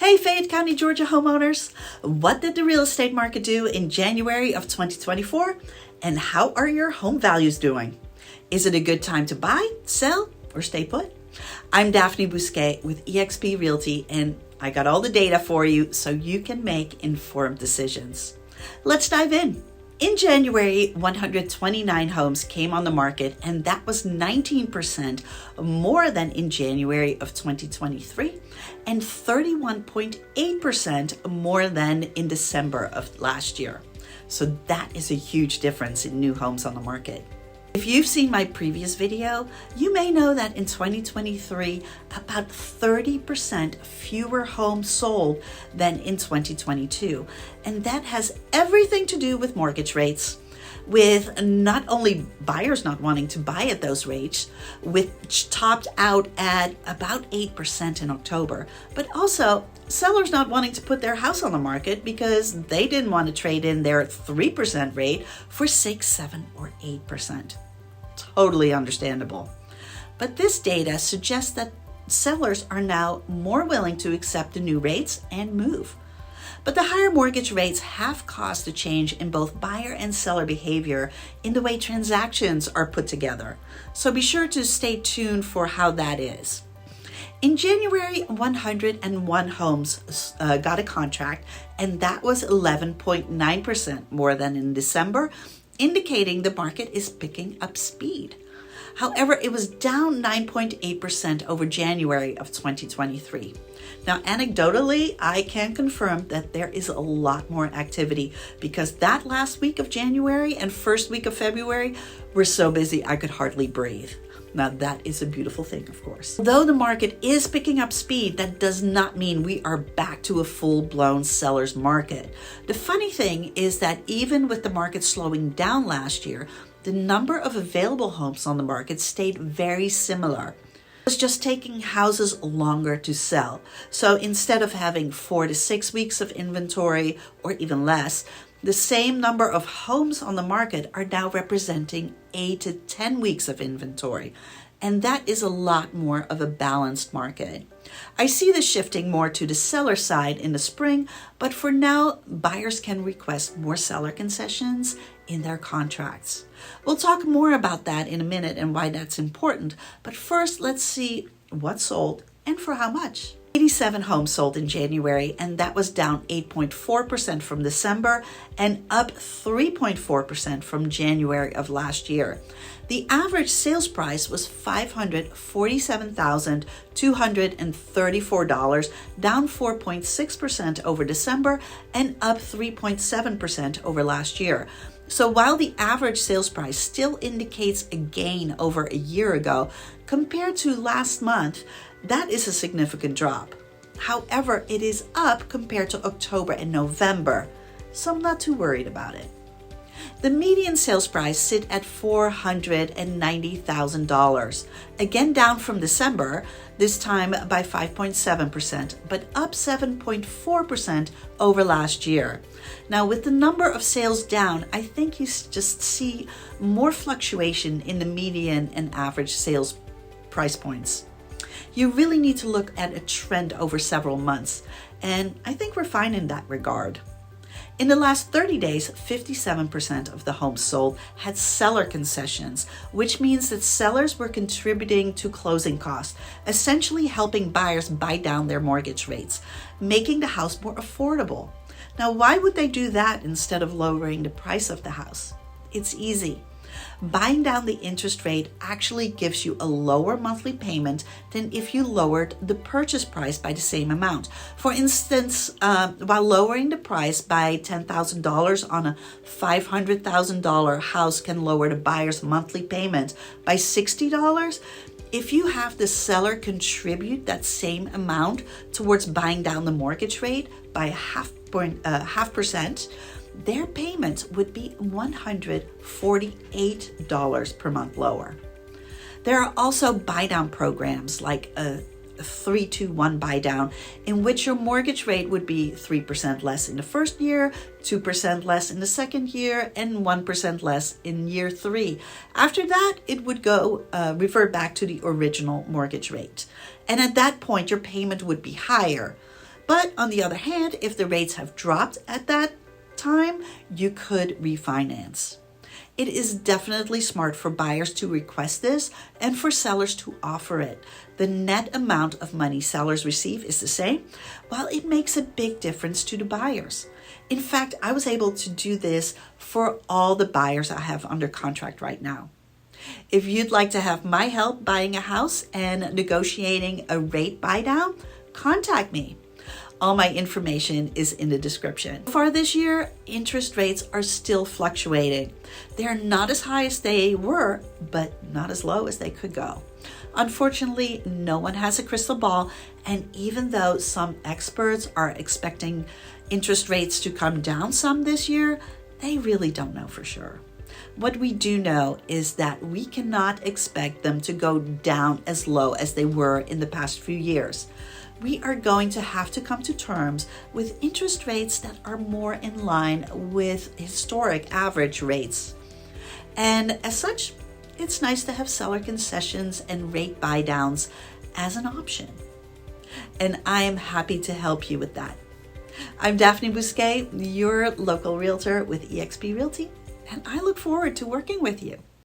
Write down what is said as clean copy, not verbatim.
Hey Fayette County, Georgia homeowners, what did the real estate market do in January of 2024? And how are your home values doing? Is it a good time to buy, sell, or stay put? I'm Daphne Bousquet with eXp Realty, and I got all the data for you so you can make informed decisions. Let's dive in. In January, 129 homes came on the market, and that was 19% more than in January of 2023 and 31.8% more than in December of last year. So that is a huge difference in new homes on the market. If you've seen my previous video, you may know that in 2023, about 30% fewer homes sold than in 2022. And that has everything to do with mortgage rates, with not only buyers not wanting to buy at those rates, which topped out at about 8% in October, but also sellers not wanting to put their house on the market because they didn't want to trade in their 3% rate for 6, 7, or 8%. Totally understandable. But this data suggests that sellers are now more willing to accept the new rates and move. But the higher mortgage rates have caused a change in both buyer and seller behavior in the way transactions are put together. So be sure to stay tuned for how that is. In January, 101 homes got a contract, and that was 11.9% more than in December, indicating the market is picking up speed. However, it was down 9.8% over January of 2023. Now, anecdotally, I can confirm that there is a lot more activity because that last week of January and first week of February were so busy I could hardly breathe. Now, that is a beautiful thing, of course. Though the market is picking up speed, that does not mean we are back to a full-blown seller's market. The funny thing is that even with the market slowing down last year, the number of available homes on the market stayed very similar. It was just taking houses longer to sell. So instead of having 4 to 6 weeks of inventory or even less, the same number of homes on the market are now representing 8 to 10 weeks of inventory. And that is a lot more of a balanced market. I see this shifting more to the seller side in the spring, but for now, buyers can request more seller concessions in their contracts. We'll talk more about that in a minute and why that's important. But first, let's see what sold and for how much. 87 homes sold in January, and that was down 8.4% from December and up 3.4% from January of last year. The average sales price was $547,234, down 4.6% over December and up 3.7% over last year. So while the average sales price still indicates a gain over a year ago, compared to last month, that is a significant drop. However, it is up compared to October and November, so I'm not too worried about it. The median sales price sit at $490,000, again down from December, this time by 5.7%, but up 7.4% over last year. Now, with the number of sales down, I think you just see more fluctuation in the median and average sales price points. You really need to look at a trend over several months, and I think we're fine in that regard. In the last 30 days, 57% of the homes sold had seller concessions, which means that sellers were contributing to closing costs, essentially helping buyers buy down their mortgage rates, making the house more affordable. Now, why would they do that instead of lowering the price of the house? It's easy. Buying down the interest rate actually gives you a lower monthly payment than if you lowered the purchase price by the same amount. For instance, while lowering the price by $10,000 on a $500,000 house can lower the buyer's monthly payment by $60, if you have the seller contribute that same amount towards buying down the mortgage rate by half percent, their payment would be $148 per month lower. There are also buy-down programs like a 3-2-1 buy-down, in which your mortgage rate would be 3% less in the first year, 2% less in the second year, and 1% less in year 3. After that, it would revert back to the original mortgage rate. And at that point, your payment would be higher. But on the other hand, if the rates have dropped at that time, you could refinance. It is definitely smart for buyers to request this and for sellers to offer it. The net amount of money sellers receive is the same, while it makes a big difference to the buyers. In fact, I was able to do this for all the buyers I have under contract right now. If you'd like to have my help buying a house and negotiating a rate buy down, contact me. All my information is in the description. So far this year, interest rates are still fluctuating. They're not as high as they were, but not as low as they could go. Unfortunately, no one has a crystal ball, and even though some experts are expecting interest rates to come down some this year, they really don't know for sure. What we do know is that we cannot expect them to go down as low as they were in the past few years. We are going to have to come to terms with interest rates that are more in line with historic average rates. And as such, it's nice to have seller concessions and rate buy downs as an option. And I am happy to help you with that. I'm Daphne Bousquet, your local realtor with eXp Realty, and I look forward to working with you.